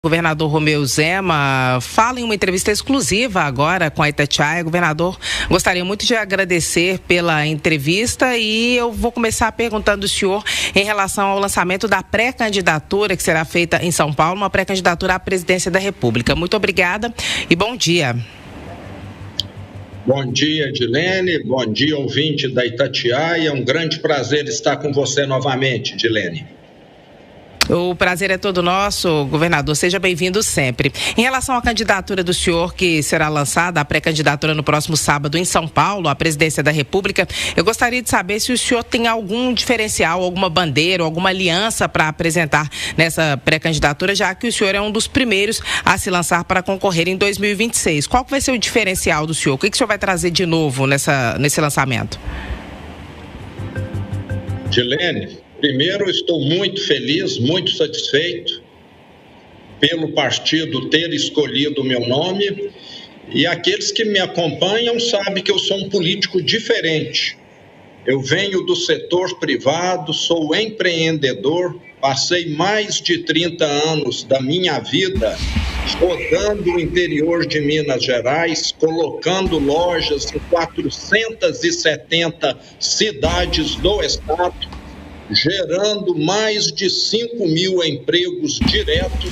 O governador Romeu Zema fala em uma entrevista exclusiva agora com a Itatiaia. Governador, gostaria muito de agradecer pela entrevista e eu vou começar perguntando ao senhor em relação ao lançamento da pré-candidatura que será feita em São Paulo, uma pré-candidatura à presidência da República. Muito obrigada e bom dia. Bom dia, Edilene. Bom dia, ouvinte da Itatiaia. É um grande prazer estar com você novamente, Edilene. O prazer é todo nosso, governador. Seja bem-vindo sempre. Em relação à candidatura do senhor, que será lançada, a pré-candidatura no próximo sábado em São Paulo, à presidência da República, eu gostaria de saber se o senhor tem algum diferencial, alguma bandeira, alguma aliança para apresentar nessa pré-candidatura, já que o senhor é um dos primeiros a se lançar para concorrer em 2026. Qual vai ser o diferencial do senhor? O que o senhor vai trazer de novo nesse lançamento? Edilene, primeiro, estou muito feliz, muito satisfeito pelo partido ter escolhido o meu nome, e aqueles que me acompanham sabem que eu sou um político diferente. Eu venho do setor privado, sou empreendedor, passei mais de 30 anos da minha vida rodando o interior de Minas Gerais, colocando lojas em 470 cidades do estado, gerando mais de 5.000 empregos diretos.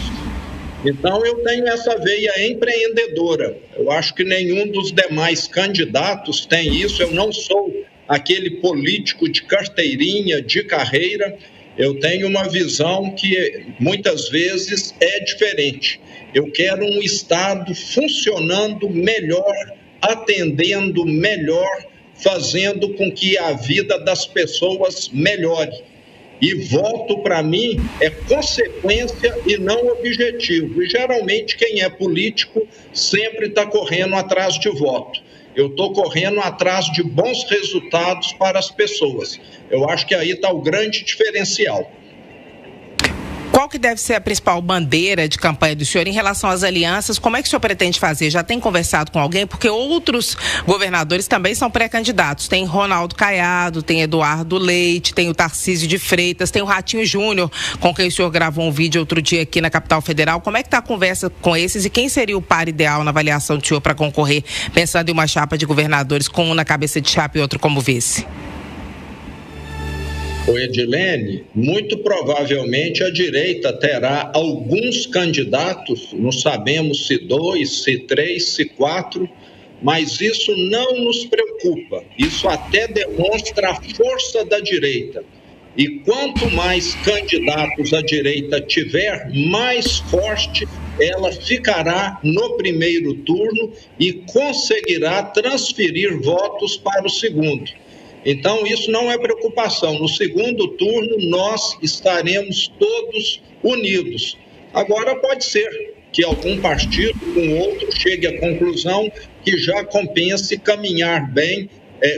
Então, eu tenho essa veia empreendedora. Eu acho que nenhum dos demais candidatos tem isso. Eu não sou aquele político de carteirinha, de carreira. Eu tenho uma visão que muitas vezes é diferente. Eu quero um Estado funcionando melhor, atendendo melhor, fazendo com que a vida das pessoas melhore. E voto, para mim, é consequência e não objetivo. E, geralmente, quem é político sempre está correndo atrás de voto. Eu estou correndo atrás de bons resultados para as pessoas. Eu acho que aí está o grande diferencial. Qual que deve ser a principal bandeira de campanha do senhor em relação às alianças? Como é que o senhor pretende fazer? Já tem conversado com alguém? Porque outros governadores também são pré-candidatos. Tem Ronaldo Caiado, tem Eduardo Leite, tem o Tarcísio de Freitas, tem o Ratinho Júnior, com quem o senhor gravou um vídeo outro dia aqui na capital federal. Como é que está a conversa com esses e quem seria o par ideal na avaliação do senhor para concorrer, pensando em uma chapa de governadores com um na cabeça de chapa e outro como vice? O Edilene, muito provavelmente a direita terá alguns candidatos, não sabemos se 2, se 3, se 4, mas isso não nos preocupa. Isso até demonstra a força da direita. E quanto mais candidatos a direita tiver, mais forte ela ficará no primeiro turno e conseguirá transferir votos para o segundo. Então, isso não é preocupação. No segundo turno, nós estaremos todos unidos. Agora, pode ser que algum partido com outro chegue à conclusão que já compense caminhar bem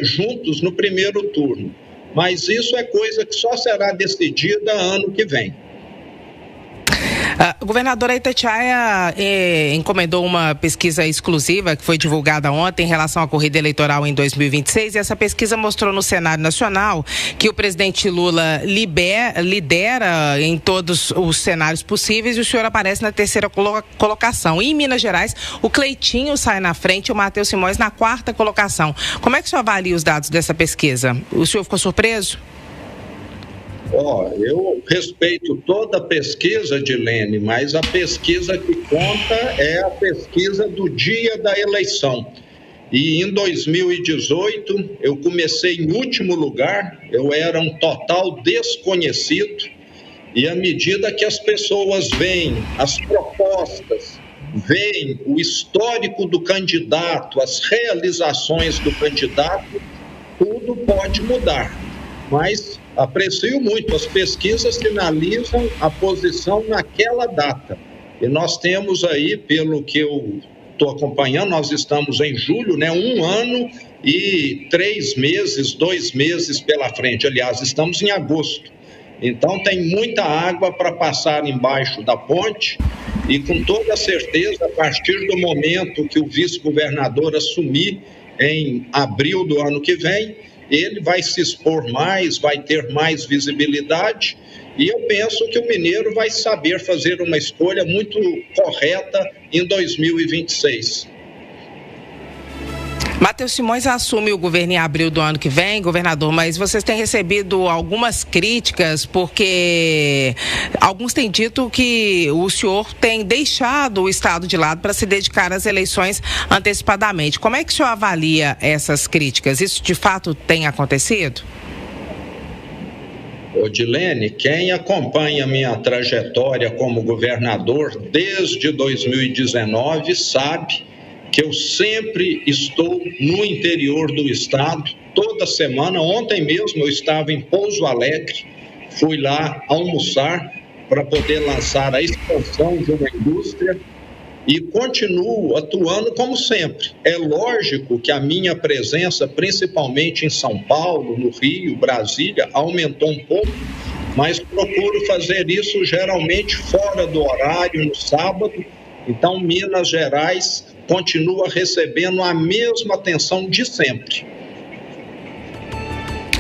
juntos no primeiro turno. Mas isso é coisa que só será decidida ano que vem. A governadora Itatiaia encomendou uma pesquisa exclusiva que foi divulgada ontem em relação à corrida eleitoral em 2026 e essa pesquisa mostrou no cenário nacional que o presidente Lula lidera em todos os cenários possíveis e o senhor aparece na terceira colocação. E em Minas Gerais, o Cleitinho sai na frente e o Matheus Simões na quarta colocação. Como é que o senhor avalia os dados dessa pesquisa? O senhor ficou surpreso? Eu respeito toda a pesquisa, Edilene, mas a pesquisa que conta é a pesquisa do dia da eleição. E em 2018, eu comecei em último lugar, eu era um total desconhecido, e à medida que as pessoas veem as propostas, veem o histórico do candidato, as realizações do candidato, tudo pode mudar. Mas aprecio muito, as pesquisas sinalizam a posição naquela data. E nós temos aí, pelo que eu estou acompanhando, nós estamos em julho, 1 ano e 3 meses, 2 meses pela frente. Aliás, estamos em agosto. Então, tem muita água para passar embaixo da ponte e, com toda certeza, a partir do momento que o vice-governador assumir em abril do ano que vem, ele vai se expor mais, vai ter mais visibilidade E eu penso que o mineiro vai saber fazer uma escolha muito correta em 2026. Matheus Simões assume o governo em abril do ano que vem, governador, mas vocês têm recebido algumas críticas porque alguns têm dito que o senhor tem deixado o Estado de lado para se dedicar às eleições antecipadamente. Como é que o senhor avalia essas críticas? Isso de fato tem acontecido? Odilene, quem acompanha minha trajetória como governador desde 2019 sabe que eu sempre estou no interior do estado, toda semana. Ontem mesmo eu estava em Pouso Alegre, fui lá almoçar para poder lançar a expansão de uma indústria e continuo atuando como sempre. É lógico que a minha presença, principalmente em São Paulo, no Rio, Brasília, aumentou um pouco, mas procuro fazer isso geralmente fora do horário, no sábado. Então, Minas Gerais continua recebendo a mesma atenção de sempre.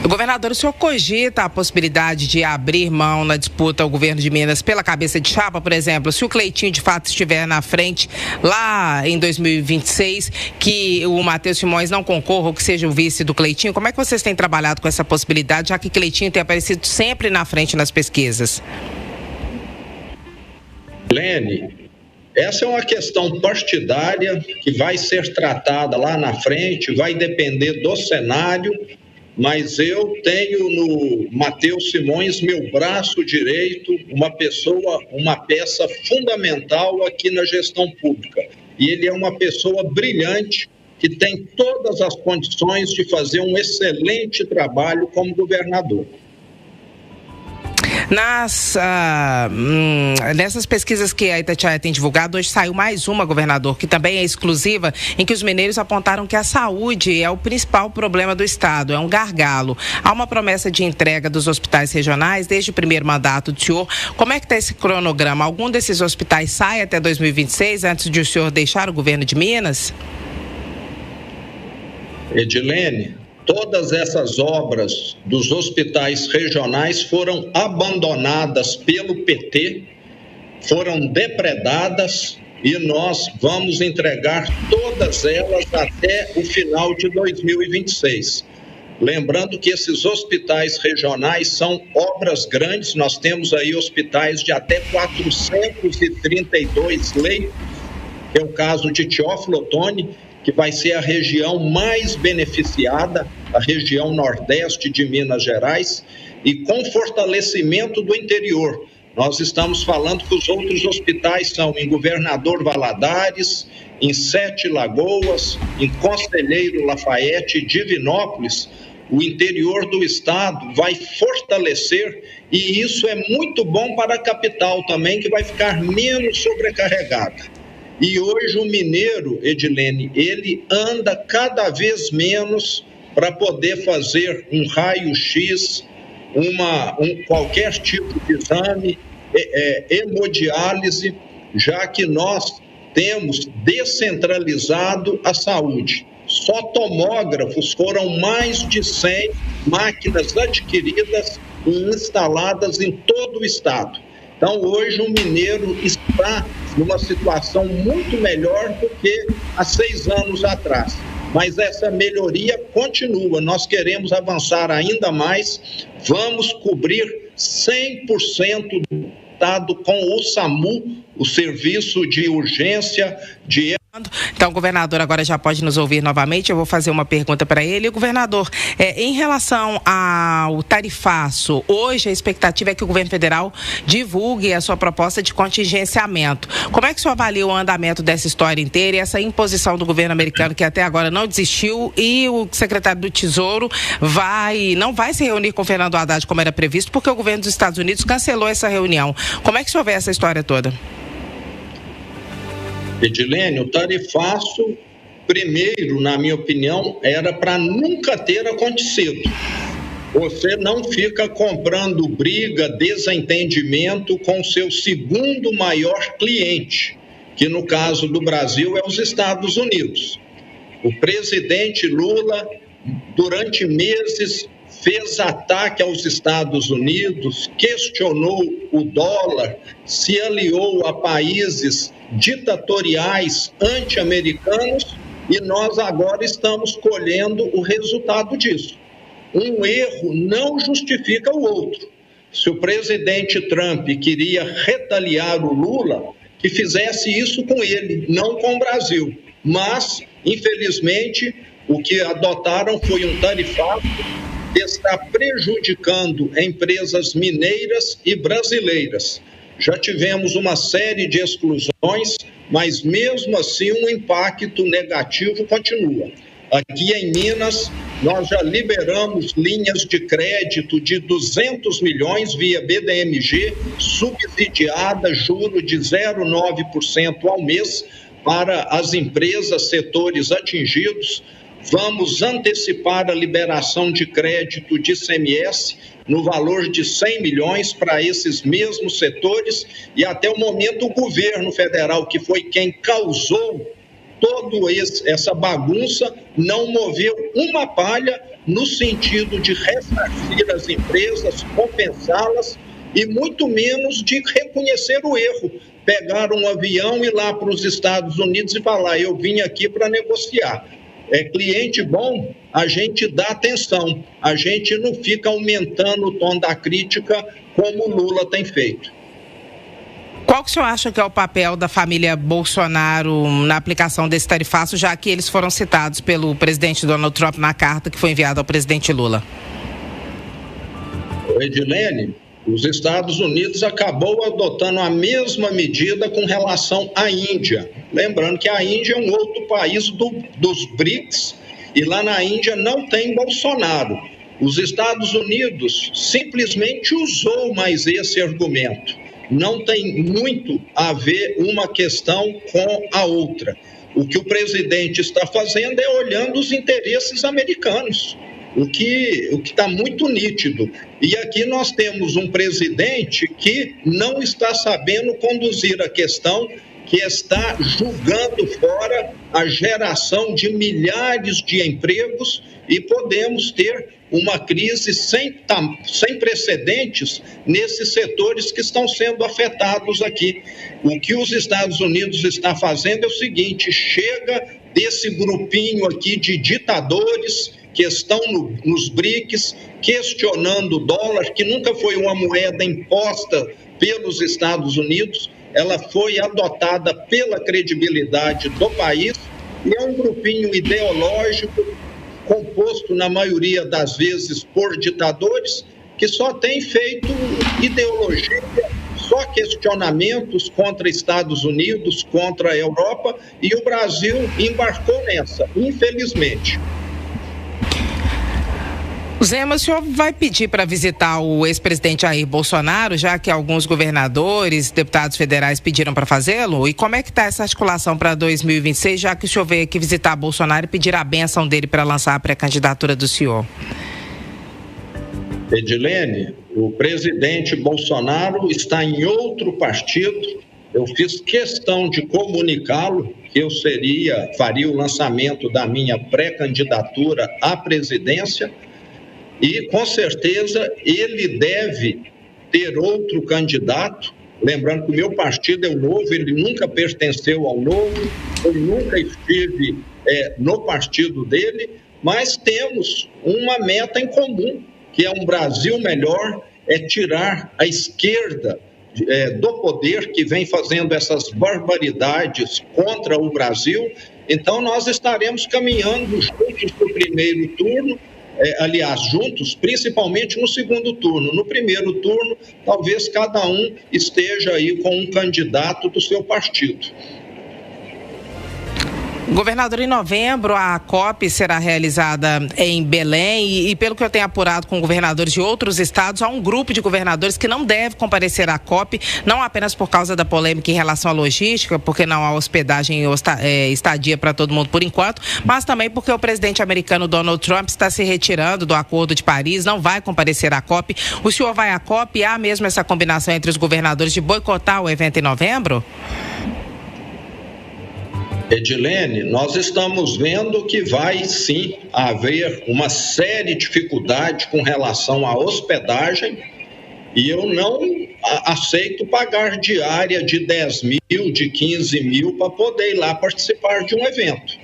Governador, o senhor cogita a possibilidade de abrir mão na disputa ao governo de Minas pela cabeça de chapa, por exemplo, se o Cleitinho de fato estiver na frente lá em 2026, que o Matheus Simões não concorra ou que seja o vice do Cleitinho? Como é que vocês têm trabalhado com essa possibilidade, já que Cleitinho tem aparecido sempre na frente nas pesquisas? Lene, essa é uma questão partidária que vai ser tratada lá na frente, vai depender do cenário, mas eu tenho no Matheus Simões, meu braço direito, uma peça fundamental aqui na gestão pública. E ele é uma pessoa brilhante que tem todas as condições de fazer um excelente trabalho como governador. Nessas pesquisas que a Itatiaia tem divulgado, hoje saiu mais uma, governador, que também é exclusiva, em que os mineiros apontaram que a saúde é o principal problema do estado, é um gargalo. Há uma promessa de entrega dos hospitais regionais desde o primeiro mandato do senhor. Como é que está esse cronograma? Algum desses hospitais sai até 2026, antes de o senhor deixar o governo de Minas? Edilene, todas essas obras dos hospitais regionais foram abandonadas pelo PT, foram depredadas e nós vamos entregar todas elas até o final de 2026. Lembrando que esses hospitais regionais são obras grandes, nós temos aí hospitais de até 432 leitos, que é o caso de Teófilo Otoni, que vai ser a região mais beneficiada, a região nordeste de Minas Gerais, e com fortalecimento do interior. Nós estamos falando que os outros hospitais são em Governador Valadares, em Sete Lagoas, em Conselheiro Lafayette e Divinópolis. O interior do estado vai fortalecer e isso é muito bom para a capital também, que vai ficar menos sobrecarregada. E hoje o mineiro, Edilene, ele anda cada vez menos para poder fazer um raio-x, qualquer tipo de exame, hemodiálise, já que nós temos descentralizado a saúde. Só tomógrafos foram mais de 100 máquinas adquiridas e instaladas em todo o estado. Então, hoje o mineiro está numa situação muito melhor do que há 6 anos atrás. Mas essa melhoria continua. Nós queremos avançar ainda mais. Vamos cobrir 100% do estado com o SAMU, o serviço de urgência de... Então, o governador agora já pode nos ouvir novamente. Eu vou fazer uma pergunta para ele. Governador, em relação ao tarifaço, hoje a expectativa é que o governo federal divulgue a sua proposta de contingenciamento. Como é que o senhor avalia o andamento dessa história inteira e essa imposição do governo americano, que até agora não desistiu, e o secretário do Tesouro não vai se reunir com o Fernando Haddad como era previsto, porque o governo dos Estados Unidos cancelou essa reunião. Como é que o senhor vê essa história toda? Edilene, o tarifaço, primeiro, na minha opinião, era para nunca ter acontecido. Você não fica comprando briga, desentendimento com seu segundo maior cliente, que no caso do Brasil é os Estados Unidos. O presidente Lula, durante meses, fez ataque aos Estados Unidos, questionou o dólar, se aliou a países ditatoriais anti-americanos e nós agora estamos colhendo o resultado disso. Um erro não justifica o outro. Se o presidente Trump queria retaliar o Lula, que fizesse isso com ele, não com o Brasil. Mas, infelizmente, o que adotaram foi um tarifaço que está prejudicando empresas mineiras e brasileiras. Já tivemos uma série de exclusões, mas mesmo assim o impacto negativo continua. Aqui em Minas, nós já liberamos linhas de crédito de 200 milhões via BDMG, subsidiada, juro de 0,9% ao mês para as empresas, setores atingidos. Vamos antecipar a liberação de crédito de ICMS no valor de 100 milhões para esses mesmos setores e até o momento o governo federal, que foi quem causou toda essa bagunça, não moveu uma palha no sentido de ressarcir as empresas, compensá-las e muito menos de reconhecer o erro. Pegar um avião e ir lá para os Estados Unidos e falar, eu vim aqui para negociar. É cliente bom, a gente dá atenção, a gente não fica aumentando o tom da crítica como o Lula tem feito. Qual que o senhor acha que é o papel da família Bolsonaro na aplicação desse tarifaço, já que eles foram citados pelo presidente Donald Trump na carta que foi enviada ao presidente Lula? Edilene, os Estados Unidos acabou adotando a mesma medida com relação à Índia. Lembrando que a Índia é um outro país dos BRICS e lá na Índia não tem Bolsonaro. Os Estados Unidos simplesmente usou mais esse argumento. Não tem muito a ver uma questão com a outra. O que o presidente está fazendo é olhando os interesses americanos, o que está muito nítido. E aqui nós temos um presidente que não está sabendo conduzir a questão, que está julgando fora a geração de milhares de empregos e podemos ter uma crise sem precedentes nesses setores que estão sendo afetados aqui. O que os Estados Unidos está fazendo é o seguinte, chega desse grupinho aqui de ditadores que estão nos BRICS, questionando o dólar, que nunca foi uma moeda imposta pelos Estados Unidos, ela foi adotada pela credibilidade do país e é um grupinho ideológico composto, na maioria das vezes, por ditadores, que só tem feito ideologia, só questionamentos contra Estados Unidos, contra a Europa, e o Brasil embarcou nessa, infelizmente. Zema, o senhor vai pedir para visitar o ex-presidente Jair Bolsonaro, já que alguns governadores, deputados federais pediram para fazê-lo? E como é que está essa articulação para 2026, já que o senhor veio aqui visitar Bolsonaro e pedir a bênção dele para lançar a pré-candidatura do senhor? Edilene, o presidente Bolsonaro está em outro partido. Eu fiz questão de comunicá-lo que eu faria o lançamento da minha pré-candidatura à presidência. E, com certeza, ele deve ter outro candidato. Lembrando que o meu partido é o Novo, ele nunca pertenceu ao Novo, eu nunca estive no partido dele, mas temos uma meta em comum, que é um Brasil melhor, é tirar a esquerda do poder que vem fazendo essas barbaridades contra o Brasil. Então, nós estaremos caminhando juntos para o primeiro turno, juntos, principalmente no segundo turno. No primeiro turno, talvez cada um esteja aí com um candidato do seu partido. Governador, em novembro a COP será realizada em Belém e pelo que eu tenho apurado com governadores de outros estados, há um grupo de governadores que não deve comparecer à COP, não apenas por causa da polêmica em relação à logística, porque não há hospedagem e estadia para todo mundo por enquanto, mas também porque o presidente americano Donald Trump está se retirando do Acordo de Paris, não vai comparecer à COP. O senhor vai à COP? Há mesmo essa combinação entre os governadores de boicotar o evento em novembro? Edilene, nós estamos vendo que vai sim haver uma séria dificuldade com relação à hospedagem e eu não aceito pagar diária de 10 mil, de 15 mil para poder ir lá participar de um evento.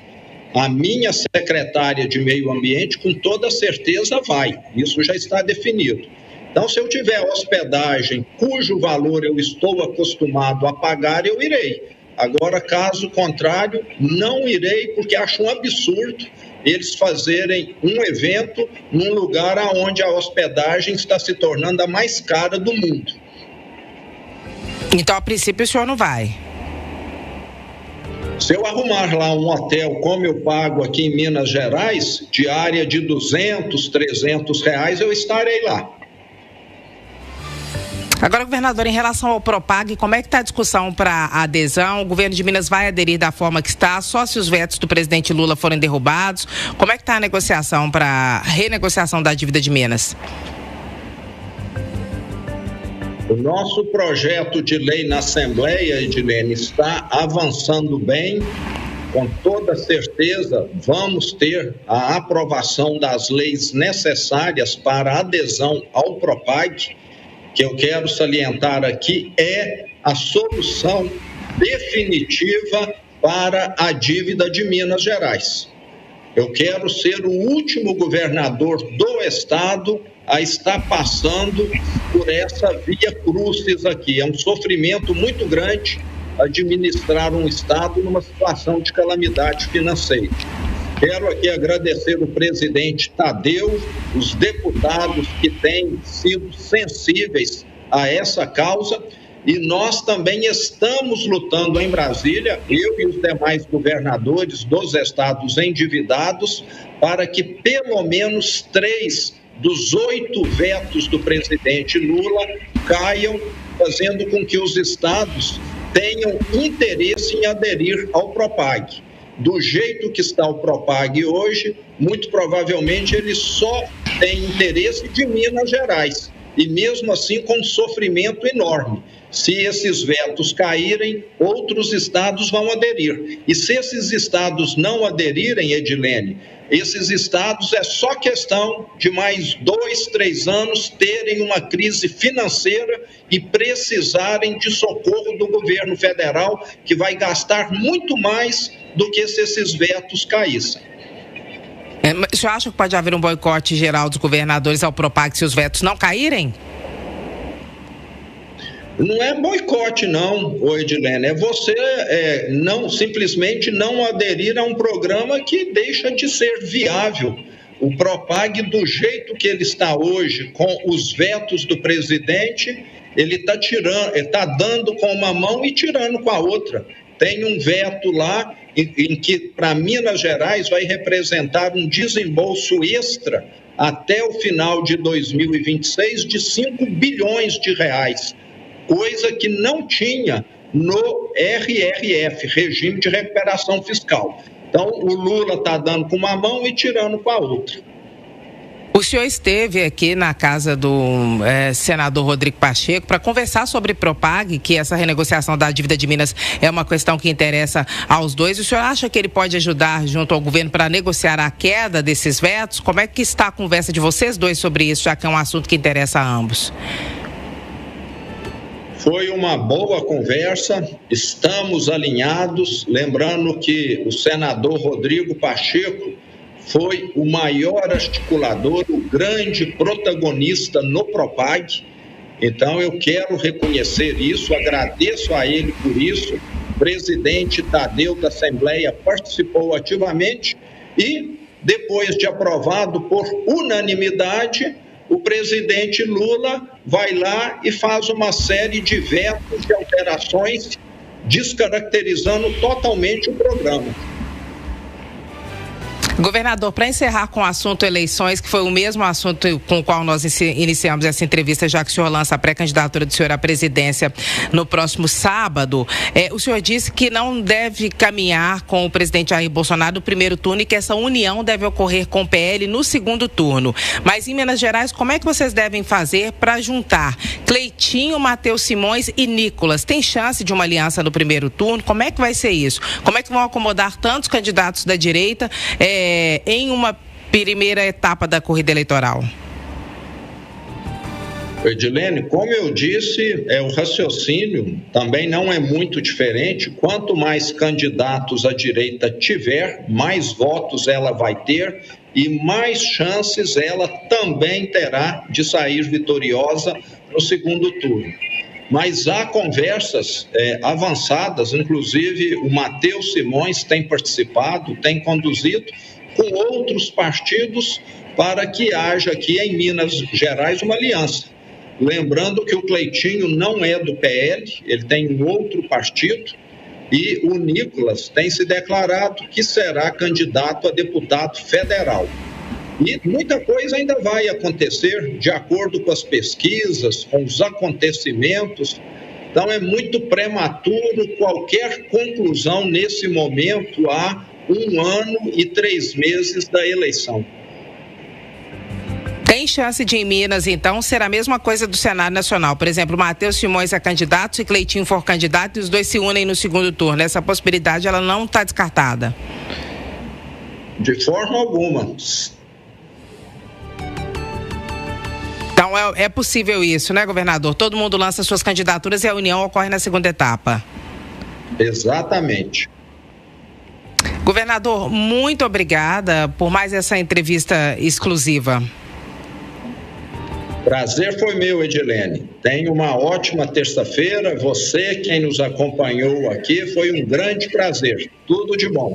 A minha secretária de Meio Ambiente, com toda certeza, vai. Isso já está definido. Então, se eu tiver hospedagem cujo valor eu estou acostumado a pagar, eu irei. Agora, caso contrário, não irei, porque acho um absurdo eles fazerem um evento num lugar onde a hospedagem está se tornando a mais cara do mundo. Então, a princípio, o senhor não vai? Se eu arrumar lá um hotel como eu pago aqui em Minas Gerais, diária de R$200, R$300, eu estarei lá. Agora, governador, em relação ao Propag, como é que está a discussão para a adesão? O governo de Minas vai aderir da forma que está, só se os vetos do presidente Lula forem derrubados? Como é que está a negociação para a renegociação da dívida de Minas? O nosso projeto de lei na Assembleia, Edilene, está avançando bem. Com toda certeza, vamos ter a aprovação das leis necessárias para a adesão ao Propag, que eu quero salientar aqui, é a solução definitiva para a dívida de Minas Gerais. Eu quero ser o último governador do estado a estar passando por essa via crucis aqui. É um sofrimento muito grande administrar um estado numa situação de calamidade financeira. Quero aqui agradecer o presidente Tadeu, os deputados que têm sido sensíveis a essa causa, e nós também estamos lutando em Brasília, eu e os demais governadores dos estados endividados, para que pelo menos 3 dos 8 vetos do presidente Lula caiam, fazendo com que os estados tenham interesse em aderir ao Propag. Do jeito que está o Propag hoje, muito provavelmente ele só tem interesse de Minas Gerais, e mesmo assim com sofrimento enorme. Se esses vetos caírem, outros estados vão aderir. E se esses estados não aderirem, Edilene, esses estados é só questão de mais 2, 3 anos terem uma crise financeira e precisarem de socorro do governo federal, que vai gastar muito mais do que se esses vetos caíssem. O senhor acha que pode haver um boicote geral dos governadores ao Propag se os vetos não caírem? Não é boicote, não, Edilene. É você simplesmente não aderir a um programa que deixa de ser viável. O Propag, do jeito que ele está hoje, com os vetos do presidente, ele está dando com uma mão e tirando com a outra. Tem um veto lá em que, para Minas Gerais, vai representar um desembolso extra até o final de 2026 de 5 bilhões de reais, coisa que não tinha no RRF, Regime de Recuperação Fiscal. Então, o Lula está dando com uma mão e tirando com a outra. O senhor esteve aqui na casa do senador Rodrigo Pacheco para conversar sobre Propag, que essa renegociação da dívida de Minas é uma questão que interessa aos dois. O senhor acha que ele pode ajudar junto ao governo para negociar a queda desses vetos? Como é que está a conversa de vocês dois sobre isso, já que é um assunto que interessa a ambos? Foi uma boa conversa, estamos alinhados, lembrando que o senador Rodrigo Pacheco foi o maior articulador, o grande protagonista no Propag. Então eu quero reconhecer isso, agradeço a ele por isso. O presidente Tadeu da Assembleia participou ativamente e, depois de aprovado por unanimidade, o presidente Lula vai lá e faz uma série de vetos, de alterações, descaracterizando totalmente o programa. Governador, para encerrar com o assunto eleições, que foi o mesmo assunto com o qual nós iniciamos essa entrevista, já que o senhor lança a pré-candidatura do senhor à presidência no próximo sábado, o senhor disse que não deve caminhar com o presidente Jair Bolsonaro no primeiro turno e que essa união deve ocorrer com o PL no segundo turno. Mas em Minas Gerais, como é que vocês devem fazer para juntar Cleitinho, Matheus Simões e Nicolas? Tem chance de uma aliança no primeiro turno? Como é que vai ser isso? Como é que vão acomodar tantos candidatos da direita em uma primeira etapa da corrida eleitoral? Edilene, como eu disse, o raciocínio também não é muito diferente. Quanto mais candidatos a direita tiver, mais votos ela vai ter e mais chances ela também terá de sair vitoriosa no segundo turno. Mas há conversas avançadas, inclusive o Matheus Simões tem participado, tem conduzido com outros partidos para que haja aqui em Minas Gerais uma aliança. Lembrando que o Cleitinho não é do PL, ele tem um outro partido, e o Nicolas tem se declarado que será candidato a deputado federal. E muita coisa ainda vai acontecer de acordo com as pesquisas, com os acontecimentos. Então é muito prematuro qualquer conclusão nesse momento, há 1 ano e 3 meses da eleição. Tem chance de em Minas, então, ser a mesma coisa do cenário nacional? Por exemplo, Matheus Simões é candidato, se Cleitinho for candidato e os dois se unem no segundo turno. Essa possibilidade ela não está descartada? De forma alguma. Então é possível isso, né, governador? Todo mundo lança suas candidaturas e a união ocorre na segunda etapa. Exatamente. Governador, muito obrigada por mais essa entrevista exclusiva. Prazer foi meu, Edilene. Tenha uma ótima terça-feira. Você, quem nos acompanhou aqui, foi um grande prazer. Tudo de bom.